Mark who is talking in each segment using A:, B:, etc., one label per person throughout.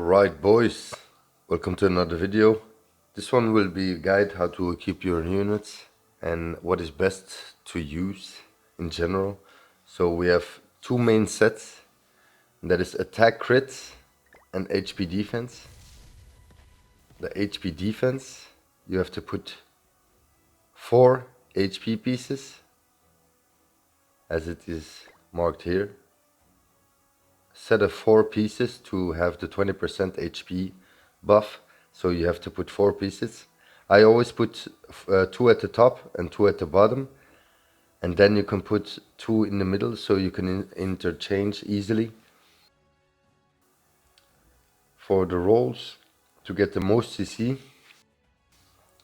A: Alright boys, welcome to another video. This one will be a guide how to equip your units and what is best to use in general. So we have two main sets, that is attack crit and HP defense. The HP defense, you have to put 4 HP pieces, as it is marked here. Set of 4 pieces to have the 20% HP buff, so you have to put 4 pieces. I always put 2 at the top and 2 at the bottom, and then you can put 2 in the middle so you can interchange easily. For the rolls, to get the most CC,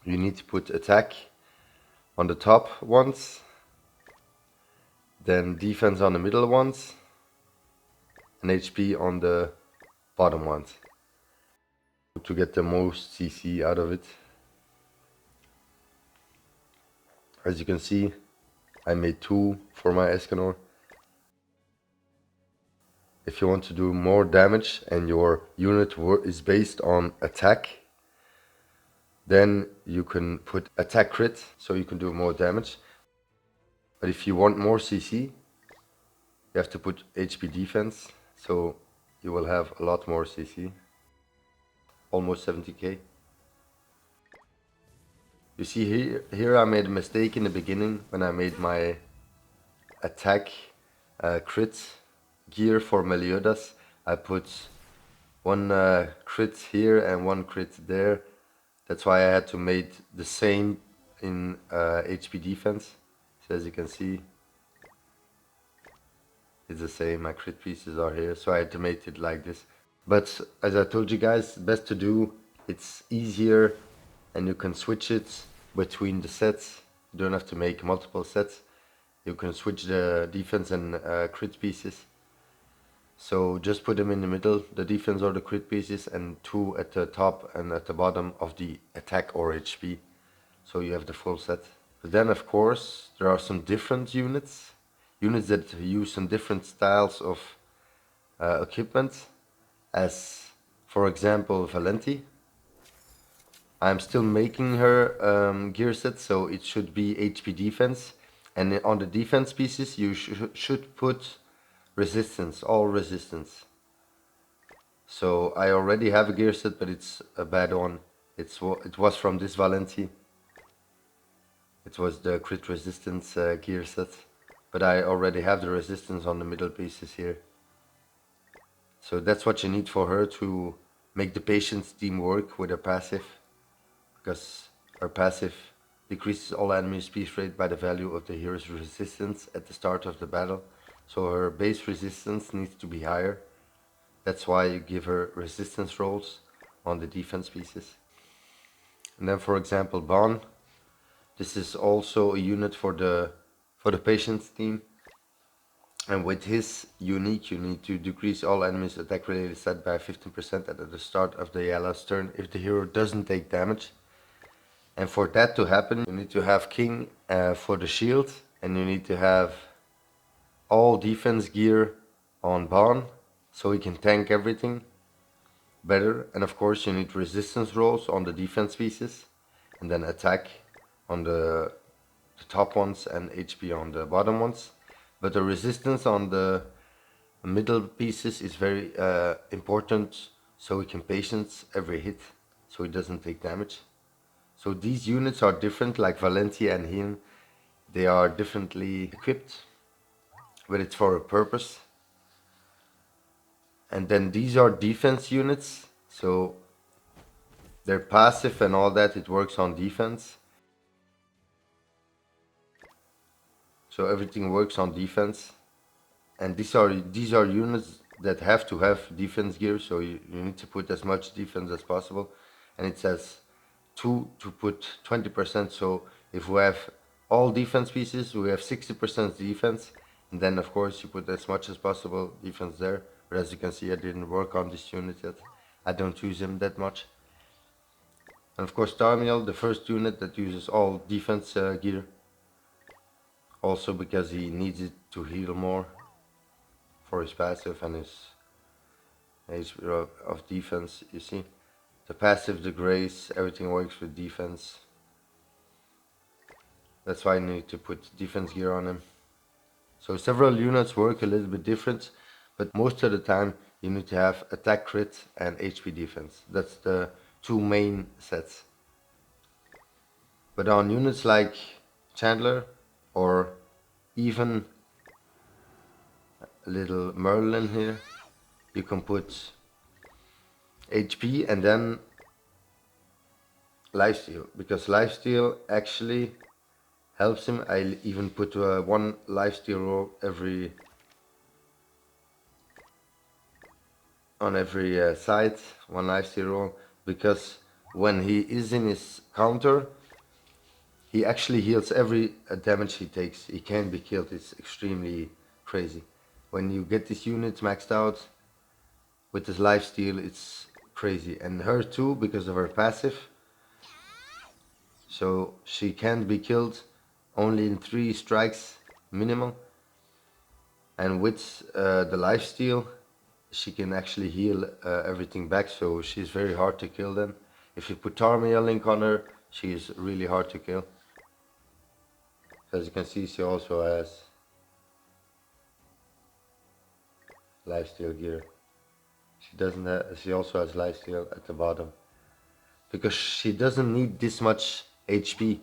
A: you need to put attack on the top ones, then defense on the middle ones, and HP on the bottom ones, to get the most CC out of it. As you can see, I made 2 for my Escanor. If you want to do more damage and your unit is based on attack, then you can put attack crit, so you can do more damage. But if you want more CC, you have to put HP defense, so you will have a lot more CC, almost 70k. You see here I made a mistake in the beginning when I made my attack crit gear for Meliodas. I put 1 crit here and 1 crit there. That's why I had to make the same in HP defense. So as you can see, it's the same, my crit pieces are here, so I had to make it like this. But as I told you guys, best to do, it's easier and you can switch it between the sets. You don't have to make multiple sets. You can switch the defense and crit pieces. So just put them in the middle, the defense or the crit pieces, and 2 at the top and at the bottom of the attack or HP. So you have the full set. But then of course there are some different units that use some different styles of equipment, as for example Valenti. I'm still making her gear set, so it should be HP defense, and on the defense pieces you should put resistance, all resistance. So I already have a gear set, but it's a bad one. It was from this Valenti. It was the crit resistance gear set, but I already have the resistance on the middle pieces here. So that's what you need for her to make the patience team work with her passive, because her passive decreases all enemy speed rate by the value of the hero's resistance at the start of the battle. So her base resistance needs to be higher. That's why you give her resistance rolls on the defense pieces. And then for example Bon, this is also a unit for the patience team. And with his unique, you need to decrease all enemies attack related stat by 15% at the start of the Yala's turn if the hero doesn't take damage. And for that to happen, you need to have King for the shield, and you need to have all defense gear on Bon, so he can tank everything better. And of course you need resistance rolls on the defense pieces, and then attack on the top ones and HP on the bottom ones. But the resistance on the middle pieces is very important, so he can patience every hit, so he doesn't take damage. So these units are different, like Valentia and him, they are differently equipped, but it's for a purpose. And then these are defense units, so their passive and all that, it works on defense. So everything works on defense. And these are units that have to have defense gear, so you need to put as much defense as possible. And it says 2 to put 20%, so if we have all defense pieces, we have 60% defense, and then of course you put as much as possible defense there. But as you can see, I didn't work on this unit yet. I don't use him that much. And of course Tarmiel, the first unit that uses all defense gear, also because he needs it to heal more for his passive and his HP of defense, you see. The passive, the grace, everything works with defense. That's why I need to put defense gear on him. So several units work a little bit different, but most of the time you need to have attack crit and HP defense. That's the two main sets. But on units like Chandler or even a little Merlin here, you can put HP and then lifesteal, because lifesteal actually helps him. I even put one lifesteal roll on every side, one lifesteal roll, because when he is in his counter, he actually heals every damage he takes. He can't be killed. It's extremely crazy. When you get this unit maxed out with this lifesteal, it's crazy. And her too, because of her passive. So she can't be killed only in 3 strikes minimum. And with the lifesteal, she can actually heal everything back. So she's very hard to kill then. If you put Tarmia Link on her, she is really hard to kill. As you can see, she also has lifesteal gear. She also has lifesteal at the bottom, because she doesn't need this much HP.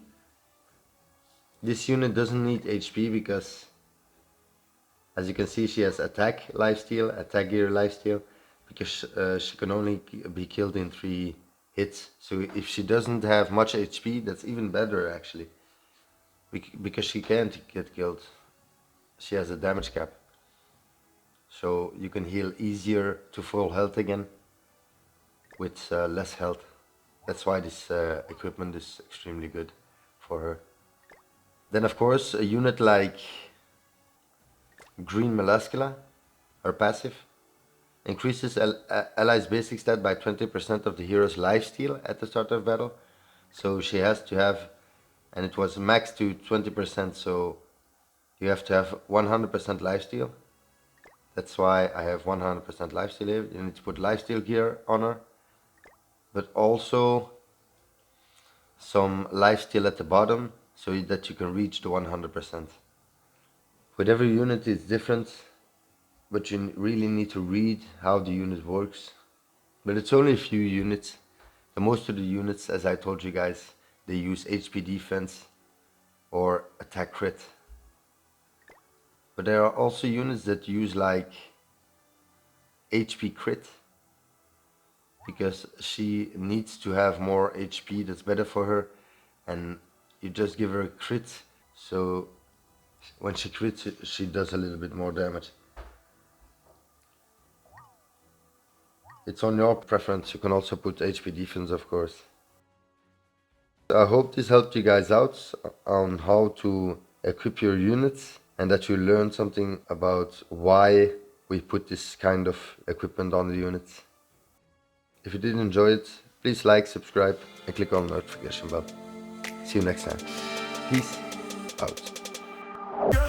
A: This unit doesn't need HP because, as you can see, she has attack lifesteal, attack gear lifesteal, because she can only be killed in 3 hits. So if she doesn't have much HP, that's even better actually, because she can't get killed. She has a damage cap, so you can heal easier to full health again with less health. That's why this equipment is extremely good for her. Then of course a unit like Green Melascula, her passive, increases allies basic stat by 20% of the hero's lifesteal at the start of battle. So she has to have, and it was maxed to 20%, so you have to have 100% lifesteal. That's why I have 100% lifesteal here. You need to put lifesteal gear on her, but also some lifesteal at the bottom so that you can reach the 100%. With every unit it's different, but you really need to read how the unit works. But it's only a few units. The most of the units, as I told you guys, they use HP defense or attack crit. But there are also units that use like HP crit, because she needs to have more HP. That's better for her, and you just give her a crit, so when she crits she does a little bit more damage. It's on your preference. You can also put HP defense, of course. I hope this helped you guys out on how to equip your units, and that you learned something about why we put this kind of equipment on the units. If you did enjoy it, please like, subscribe, and click on the notification bell. See you next time. Peace out.